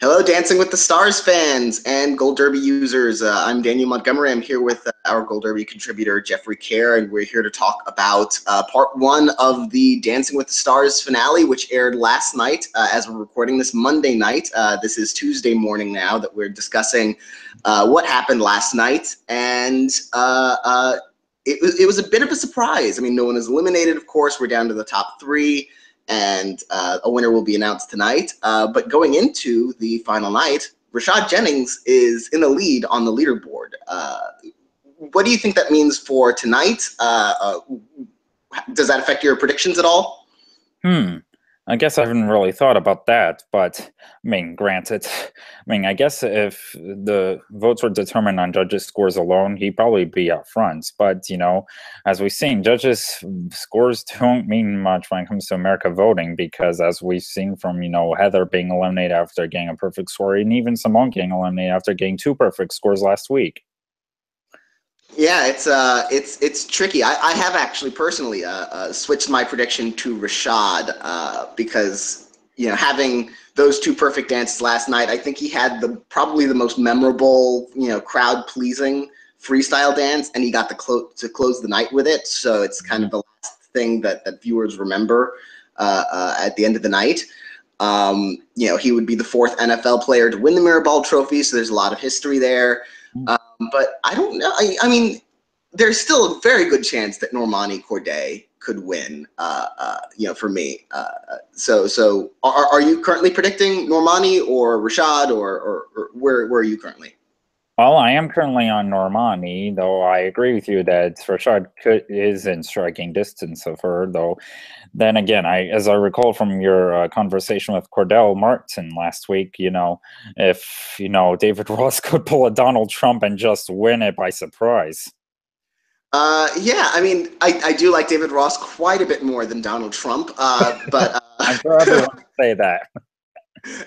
Hello, Dancing with the Stars fans and Gold Derby users. I'm Daniel Montgomery. I'm here with our Gold Derby contributor, Jeffrey Kare, and we're here to talk about part one of the Dancing with the Stars finale, which aired last night as we're recording this Monday night. This is Tuesday morning now that we're discussing what happened last night, and it was a bit of a surprise. I mean, no one is eliminated, of course. We're down to the top three, and a winner will be announced tonight. But going into the final night, Rashad Jennings is in the lead on the leaderboard. What do you think that means for tonight? Does that affect your predictions at all? I guess I haven't really thought about that, but I mean, granted, I guess if the votes were determined on judges' scores alone, he'd probably be up front. But, as we've seen, judges' scores don't mean much when it comes to America voting, because as we've seen from, Heather being eliminated after getting a perfect score, and even Simone getting eliminated after getting two perfect scores last week. Yeah, it's tricky. I have actually personally switched my prediction to Rashad because having those two perfect dances last night, I think he had probably the most memorable, crowd pleasing freestyle dance, and he got to close the night with it. So it's kind of the last thing that viewers remember at the end of the night. He would be the fourth NFL player to win the Mirror Ball Trophy, so there's a lot of history there. But I don't know. I mean, there's still a very good chance that Normani Kordei could win. For me. So are you currently predicting Normani or Rashad, or where are you currently? Well, I am currently on Normani, though I agree with you that Rashad is in striking distance of her. Though, then again, as I recall from your conversation with Cordell Martin last week, if David Ross could pull a Donald Trump and just win it by surprise. Yeah, I mean, I do like David Ross quite a bit more than Donald Trump, but I'm sure everyone would say that.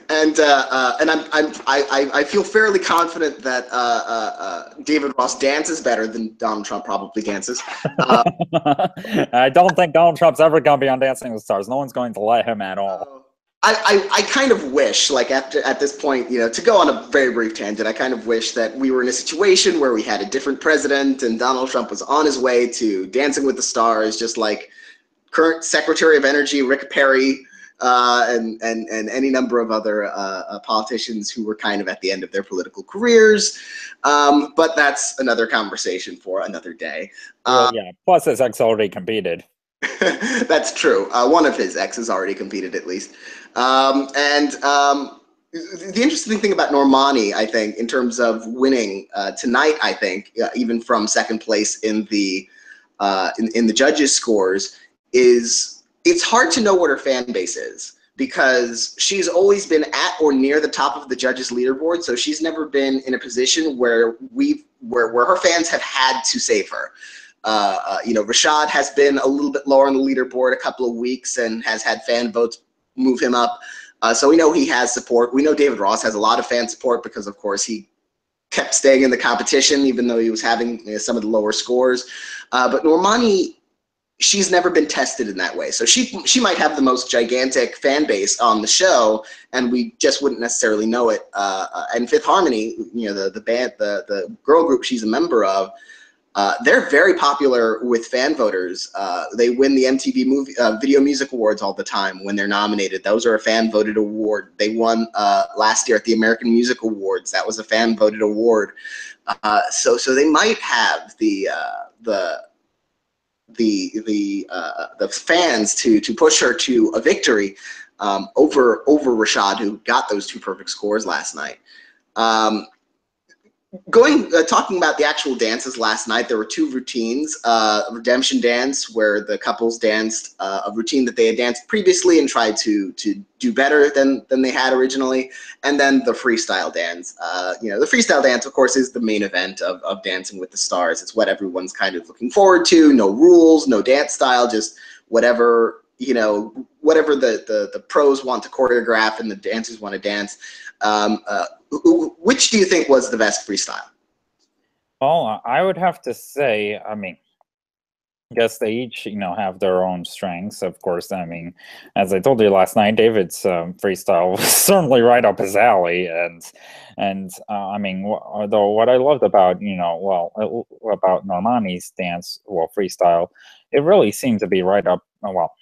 And I feel fairly confident that David Ross dances better than Donald Trump probably dances. I don't think Donald Trump's ever going to be on Dancing with the Stars. No one's going to let him at all. I kind of wish, like at this point, to go on a very brief tangent, I kind of wish that we were in a situation where we had a different president and Donald Trump was on his way to Dancing with the Stars, just like current Secretary of Energy Rick Perry, and any number of other politicians who were kind of at the end of their political careers. But that's another conversation for another day. Well, yeah. Plus, his ex already competed. That's true. One of his exes already competed, at least. The interesting thing about Normani, I think, in terms of winning tonight, I think, even from second place in the judges' scores, is it's hard to know what her fan base is because she's always been at or near the top of the judges' leaderboard. So she's never been in a position where where her fans have had to save her. Rashad has been a little bit lower on the leaderboard a couple of weeks and has had fan votes move him up. So we know he has support. We know David Ross has a lot of fan support because, of course, he kept staying in the competition even though he was having some of the lower scores. But Normani, she's never been tested in that way. So she might have the most gigantic fan base on the show, and we just wouldn't necessarily know it. And Fifth Harmony, the band, the girl group she's a member of, they're very popular with fan voters. They win the MTV Video Music Awards all the time when they're nominated. Those are a fan voted award. They won last year at the American Music Awards. That was a fan voted award. So they might have the fans to push her to a victory over Rashad, who got those two perfect scores last night. Talking about the actual dances last night, there were two routines. Redemption dance, where the couples danced a routine that they had danced previously and tried to do better than they had originally, and then the freestyle dance. The freestyle dance, of course, is the main event of Dancing with the Stars. It's what everyone's kind of looking forward to. No rules, no dance style, just whatever whatever the pros want to choreograph and the dancers want to dance. Which do you think was the best freestyle? Well, I would have to say, guess they each, have their own strengths. Of course, I mean, as I told you last night, David's freestyle was certainly right up his alley, and I mean, though what I loved about, about Normani's dance, freestyle, it really seemed to be right up. Well,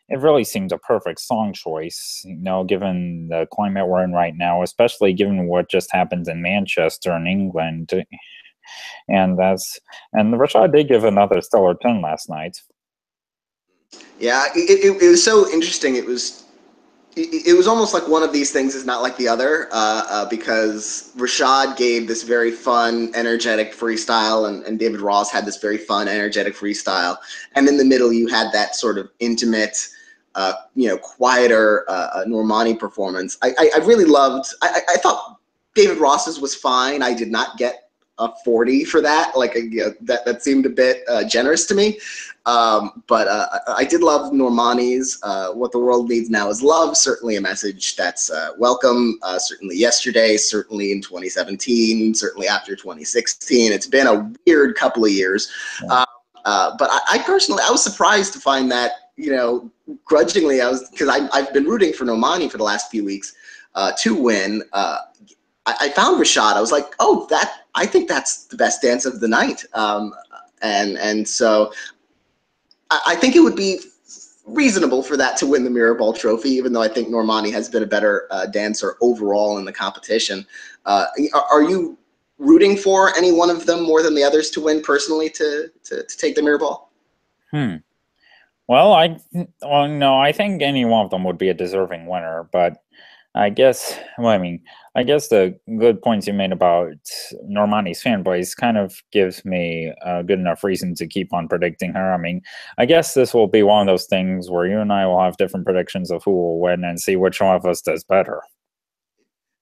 it really seemed a perfect song choice, given the climate we're in right now, especially given what just happened in Manchester in England. And Rashad did give another stellar 10 last night. Yeah, it was so interesting. It was almost like one of these things is not like the other, because Rashad gave this very fun, energetic freestyle, and David Ross had this very fun, energetic freestyle, and in the middle you had that sort of intimate, quieter Normani performance. I really loved. I thought David Ross's was fine. I did not get a 40 for that. Like that seemed a bit generous to me. But I did love Normani's. What the world needs now is love. Certainly a message that's welcome. Certainly yesterday, certainly in 2017, certainly after 2016. It's been a weird couple of years. Yeah. But I personally, I was surprised to find that, grudgingly, because I've been rooting for Normani for the last few weeks to win. I found Rashad. I was like, oh, I think that's the best dance of the night. And so I think it would be reasonable for that to win the Mirror Ball Trophy, even though I think Normani has been a better dancer overall in the competition. Are you rooting for any one of them more than the others to win personally to take the Mirror Ball? Well, no, I think any one of them would be a deserving winner, but I guess, I guess the good points you made about Normani's fanboys kind of gives me a good enough reason to keep on predicting her. I mean, I guess this will be one of those things where you and I will have different predictions of who will win and see which one of us does better.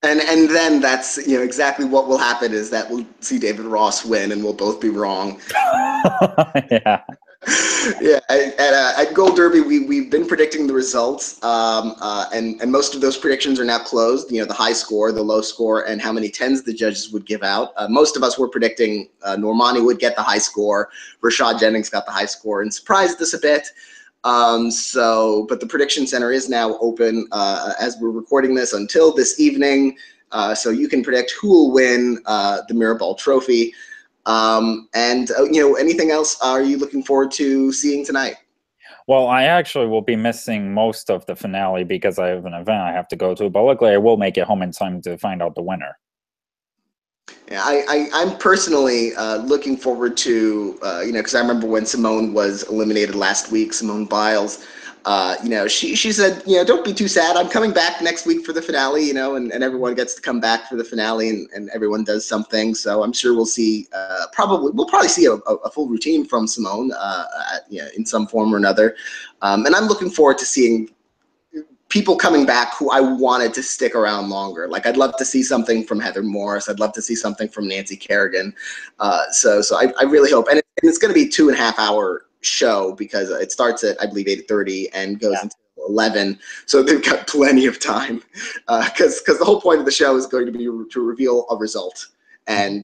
And then that's exactly what will happen is that we'll see David Ross win and we'll both be wrong. Yeah. Yeah, at Gold Derby, we've been predicting the results, and most of those predictions are now closed. The high score, the low score, and how many tens the judges would give out. Most of us were predicting Normani would get the high score. Rashad Jennings got the high score and surprised us a bit. But the prediction center is now open as we're recording this until this evening, so you can predict who will win the Mirror Ball Trophy. Anything else are you looking forward to seeing tonight? Well, I actually will be missing most of the finale because I have an event I have to go to, but luckily I will make it home in time to find out the winner. Yeah, I'm personally looking forward to, because I remember when Simone was eliminated last week, Simone Biles, she said, don't be too sad. I'm coming back next week for the finale, and everyone gets to come back for the finale and everyone does something. So I'm sure we'll see, we'll probably see a full routine from Simone, in some form or another. And I'm looking forward to seeing people coming back who I wanted to stick around longer. Like I'd love to see something from Heather Morris. I'd love to see something from Nancy Kerrigan. So I really hope, and it's going to be a 2.5 hour show because it starts at, I believe, 8:30 and goes until 11. So they've got plenty of time because the whole point of the show is going to be to reveal a result. And,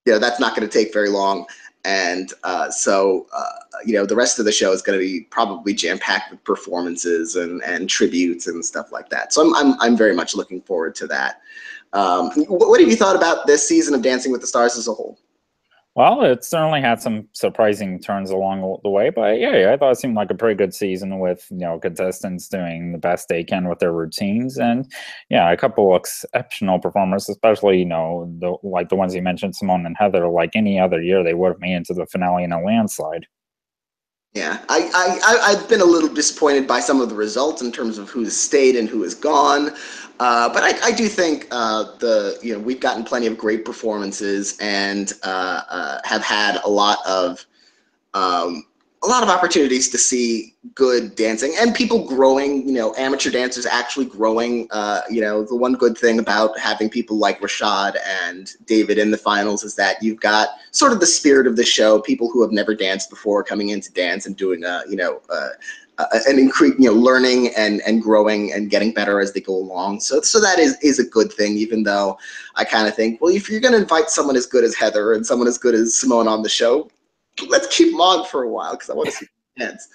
that's not going to take very long. And the rest of the show is going to be probably jam-packed with performances and tributes and stuff like that. So I'm very much looking forward to that. What have you thought about this season of Dancing with the Stars as a whole? Well, it certainly had some surprising turns along the way, but yeah, I thought it seemed like a pretty good season with, contestants doing the best they can with their routines, and a couple of exceptional performers, especially, the ones you mentioned, Simone and Heather. Like any other year, they would have made it to the finale in a landslide. Yeah, I've been a little disappointed by some of the results in terms of who has stayed and who has gone. But I do think we've gotten plenty of great performances and have had a lot of opportunities to see good dancing and people growing, amateur dancers actually growing. The one good thing about having people like Rashad and David in the finals is that you've got sort of the spirit of the show, people who have never danced before coming into dance and doing an increase, learning and growing and getting better as they go along. So that is a good thing, even though I kind of think, well, if you're going to invite someone as good as Heather and someone as good as Simone on the show, let's keep them on for a while because I want to see the dance.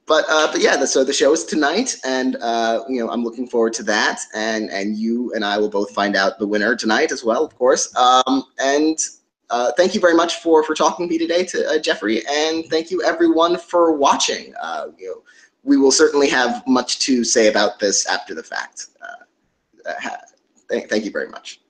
But yeah, so the show is tonight, and I'm looking forward to that. And you and I will both find out the winner tonight as well, of course. And thank you very much for talking to me today, to Jeffrey, and thank you everyone for watching. We will certainly have much to say about this after the fact. Thank you very much.